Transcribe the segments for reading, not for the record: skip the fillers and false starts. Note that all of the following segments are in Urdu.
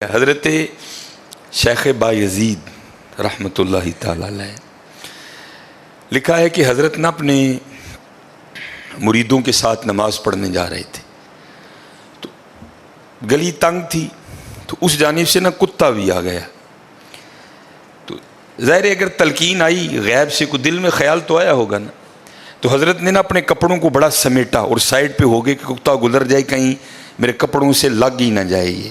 حضرت شیخ بایزید رحمۃ اللہ تعالی علیہ لکھا ہے کہ حضرت نے اپنے مریدوں کے ساتھ نماز پڑھنے جا رہے تھے تو گلی تنگ تھی تو اس جانب سے کتا بھی آ گیا. تو ظاہر ہے اگر تلقین آئی غیب سے کوئی دل میں خیال تو آیا ہوگا نا. تو حضرت نے اپنے کپڑوں کو بڑا سمیٹا اور سائڈ پہ ہو گئے کہ کتا گزر جائے کہیں میرے کپڑوں سے لگ ہی نہ جائے یہ.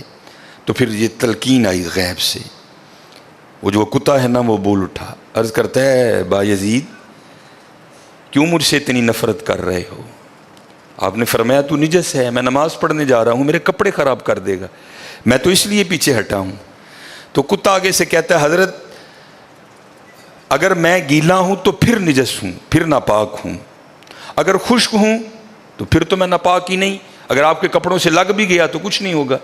تو پھر یہ تلقین آئی غیب سے. وہ جو کتا ہے نا وہ بول اٹھا, عرض کرتا ہے بایزید کیوں مجھ سے اتنی نفرت کر رہے ہو؟ آپ نے فرمایا تو نجس ہے, میں نماز پڑھنے جا رہا ہوں, میرے کپڑے خراب کر دے گا, میں تو اس لیے پیچھے ہٹا ہوں. تو کتا آگے سے کہتا ہے حضرت اگر میں گیلا ہوں تو پھر نجس ہوں, پھر ناپاک ہوں, اگر خشک ہوں تو پھر تو میں ناپاک ہی نہیں, اگر آپ کے کپڑوں سے لگ بھی گیا تو کچھ نہیں ہوگا,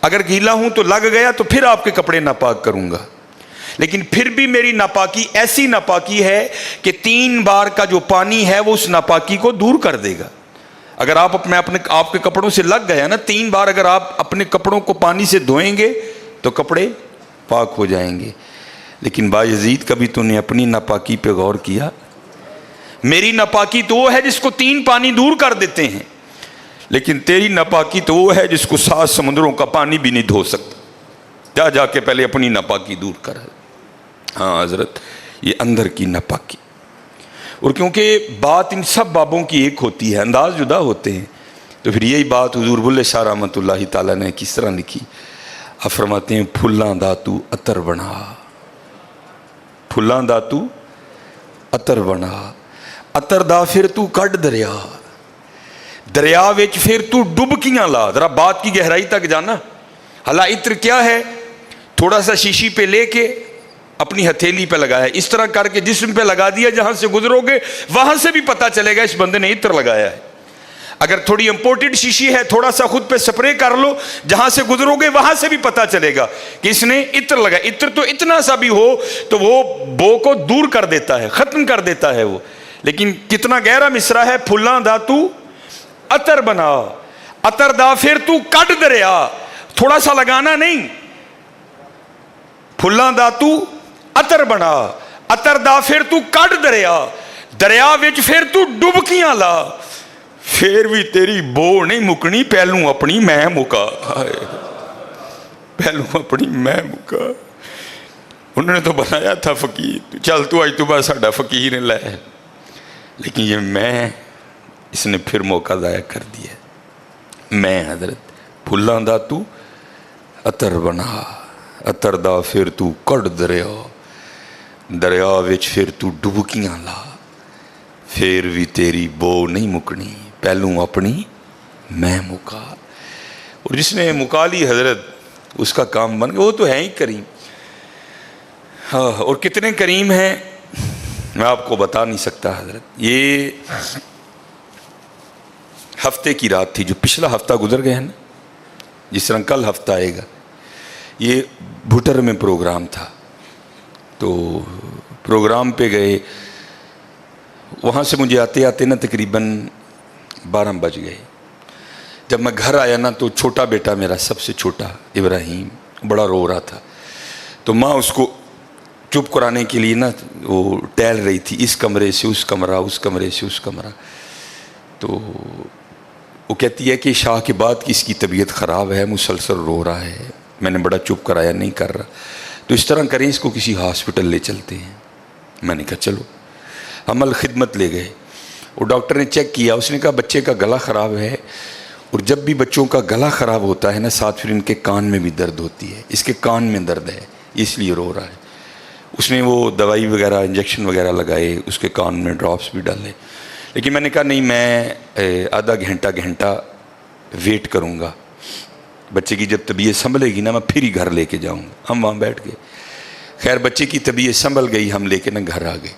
اگر گیلا ہوں تو لگ گیا تو پھر آپ کے کپڑے ناپاک کروں گا. لیکن پھر بھی میری ناپاکی ایسی ناپاکی ہے کہ 3 بار کا جو پانی ہے وہ اس ناپاکی کو دور کر دے گا. اگر آپ کے کپڑوں سے لگ گیا نا 3 بار, اگر آپ اپنے کپڑوں کو پانی سے دھوئیں گے تو کپڑے پاک ہو جائیں گے. لیکن بایزید کبھی تو نے اپنی ناپاکی پہ غور کیا؟ میری ناپاکی تو وہ ہے جس کو 3 پانی دور کر دیتے ہیں, لیکن تیری ناپاکی تو وہ ہے جس کو 7 سمندروں کا پانی بھی نہیں دھو سکتا. جا کے پہلے اپنی ناپاکی دور کر. ہاں حضرت یہ اندر کی ناپاکی. اور کیونکہ بات ان سب بابوں کی ایک ہوتی ہے, انداز جدا ہوتے ہیں, تو پھر یہی بات حضور بلے شاہ رحمۃ اللہ تعالیٰ نے کس طرح لکھی. آپ فرماتے ہیں پھلاں دا تو عطر بنا, پھلاں دا تو عطر بنا, عطر دا پھر تو کڈ دریا, دریا وچ پھر تو ڈبکیاں لا. ذرا بات کی گہرائی تک جانا. حالا عطر کیا ہے؟ تھوڑا سا شیشی پہ لے کے اپنی ہتھیلی پہ لگایا, اس طرح کر کے جسم پہ لگا دیا, جہاں سے گزرو گے وہاں سے بھی پتہ چلے گا اس بندے نے عطر لگایا ہے. اگر تھوڑی امپورٹڈ شیشی ہے تھوڑا سا خود پہ سپرے کر لو, جہاں سے گزرو گے وہاں سے بھی پتہ چلے گا کہ اس نے عطر لگایا. عطر تو اتنا سا بھی ہو تو وہ بو کو دور کر دیتا ہے, ختم کر دیتا ہے وہ. لیکن کتنا گہرا مصرع ہے, پھلاں دا تو عطر بنا, عطر دا پھر تو کڈ دریا. تھوڑا سا لگانا نہیں, پھلاں دا تو عطر بنا, عطر دا پھر تو کڈ دریا, دریا وچ پھر تو ڈبکیاں لا, پھر بھی تیری بو نہیں مکنی, پہلوں اپنی میں مکا. پہلوں اپنی میں مکا. انہوں نے تو بنایا تھا فقیر, چل تو آج تو بس ساڈا فقیر لے, لیکن یہ میں اس نے پھر موقع ضائع کر دیا. میں حضرت پھلاں دا تو عطر بنا, عطر دا پھر تو کڈ دریا, دریا وچ پھر تو ڈبکیاں لا, پھر بھی تیری بو نہیں مکنی, پہلوں اپنی میں مکا. اور جس نے مکا لی حضرت اس کا کام بن گیا. وہ تو ہے ہی کریم. ہاں, اور کتنے کریم ہیں میں آپ کو بتا نہیں سکتا حضرت. یہ ہفتے کی رات تھی, جو پچھلا ہفتہ گزر گیا ہے نا, جس طرح کل ہفتہ آئے گا. یہ بھٹر میں پروگرام تھا, تو پروگرام پہ گئے, وہاں سے مجھے آتے آتے نا تقریباً 12 بج گئے. جب میں گھر آیا نا تو چھوٹا بیٹا میرا, سب سے چھوٹا ابراہیم, بڑا رو رہا تھا. تو ماں اس کو چپ کرانے کے لیے نا وہ ٹہل رہی تھی, اس کمرے سے اس کمرہ, اس کمرے سے اس کمرہ. تو وہ کہتی ہے کہ شاہ کے بعد کی اس کی طبیعت خراب ہے, مسلسل رو رہا ہے. میں نے بڑا چپ کرایا, نہیں کر رہا. تو اس طرح کریں, اس کو کسی ہاسپٹل لے چلتے ہیں. میں نے کہا چلو. عمل خدمت لے گئے, اور ڈاکٹر نے چیک کیا, اس نے کہا بچے کا گلا خراب ہے, اور جب بھی بچوں کا گلا خراب ہوتا ہے نا ساتھ پھر ان کے کان میں بھی درد ہوتی ہے, اس کے کان میں درد ہے اس لیے رو رہا ہے. اس نے وہ دوائی وغیرہ انجیکشن وغیرہ لگائے, اس کے کان میں ڈراپس بھی ڈالے. لیکن میں نے کہا نہیں, میں آدھا گھنٹہ ویٹ کروں گا, بچے کی جب طبیعت سنبھلے گی نا میں پھر ہی گھر لے کے جاؤں گا. ہم وہاں بیٹھ گئے. خیر بچے کی طبیعت سنبھل گئی, ہم لے کے نا گھر آ گئے.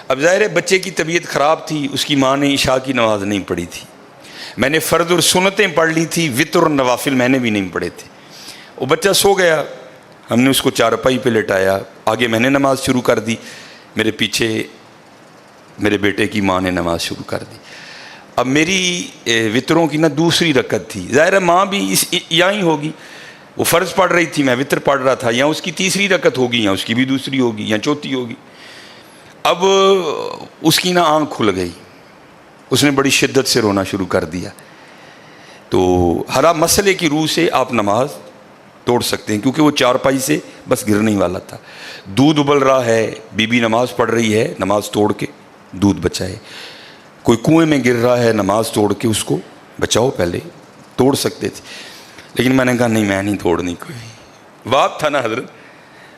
اب ظاہر ہے بچے کی طبیعت خراب تھی, اس کی ماں نے عشاء کی نماز نہیں پڑھی تھی, میں نے فرض اور سنتیں پڑھ لی تھی, وتر اور نوافل میں نے بھی نہیں پڑھے تھے. وہ بچہ سو گیا, ہم نے اس کو چارپائی پہ لٹایا, آگے میں نے نماز شروع کر دی, میرے پیچھے میرے بیٹے کی ماں نے نماز شروع کر دی. اب میری وطروں کی نا دوسری رکعت تھی, ظاہر ہے ماں بھی یہاں ہی ہوگی, وہ فرض پڑھ رہی تھی، میں وطر پڑھ رہا تھا، یا اس کی تیسری رکعت ہوگی یا اس کی بھی دوسری ہوگی یا چوتھی ہوگی. اب اس کی نا آنکھ کھل گئی، اس نے بڑی شدت سے رونا شروع کر دیا. تو ہر مسئلے کی روح سے آپ نماز توڑ سکتے ہیں، کیونکہ وہ چارپائی سے بس گرنے ہی والا تھا. دودھ ابل رہا ہے، بی بی نماز پڑھ رہی ہے، نماز توڑ کے دودھ بچائے. کوئی کنویں میں گر رہا ہے، نماز توڑ کے اس کو بچاؤ. پہلے توڑ سکتے تھے، لیکن میں نے کہا نہیں، میں نہیں توڑنی. کوئی بات تھا نا حضرت،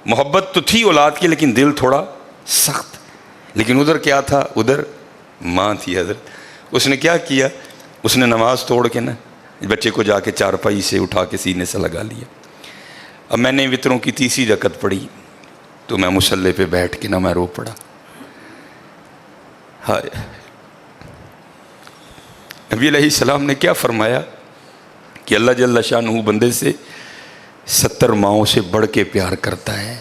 محبت تو تھی اولاد کی لیکن دل تھوڑا سخت. لیکن ادھر کیا تھا؟ ادھر ماں تھی حضرت. اس نے کیا کیا؟ اس نے نماز توڑ کے نا بچے کو جا کے چارپائی سے اٹھا کے سینے سے لگا لیا. اب میں نے وطروں کی تیسری رکعت پڑھی تو میں مصلی پہ بیٹھ کے نا میں رو پڑا. ہائے، نبی علیہ السلام نے کیا فرمایا کہ اللہ جل شانہ بندے سے 70 ماؤں سے بڑھ کے پیار کرتا ہے.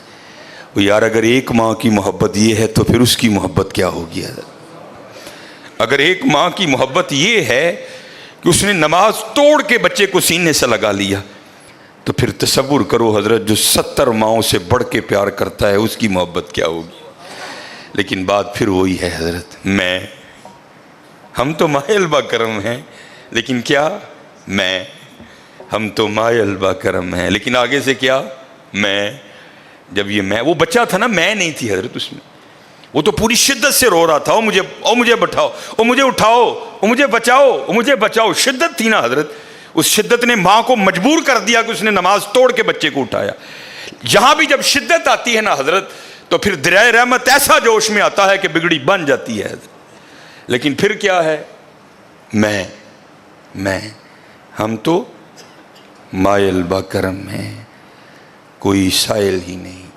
وہ یار اگر ایک ماں کی محبت یہ ہے تو پھر اس کی محبت کیا ہوگی حضرت؟ اگر ایک ماں کی محبت یہ ہے کہ اس نے نماز توڑ کے بچے کو سینے سے لگا لیا، تو پھر تصور کرو حضرت، جو 70 ماؤں سے بڑھ کے پیار کرتا ہے اس کی محبت کیا ہوگی. لیکن بات پھر وہی ہے حضرت، ہم تو مائل با کرم ہیں، لیکن کیا ہم تو مائل با کرم ہیں، لیکن آگے سے کیا؟ جب یہ وہ بچہ تھا نا، میں نہیں تھی حضرت اس میں. وہ تو پوری شدت سے رو رہا تھا، مجھے بٹھاؤ، مجھے اٹھاؤ، مجھے بچاؤ، مجھے بچاؤ. شدت تھی نا حضرت، اس شدت نے ماں کو مجبور کر دیا کہ اس نے نماز توڑ کے بچے کو اٹھایا. یہاں بھی جب شدت آتی ہے نا حضرت، تو پھر دریائے رحمت ایسا جوش میں آتا ہے کہ بگڑی بن جاتی ہے. لیکن پھر کیا ہے؟ ہم تو مائل با کرم ہیں، کوئی سائل ہی نہیں.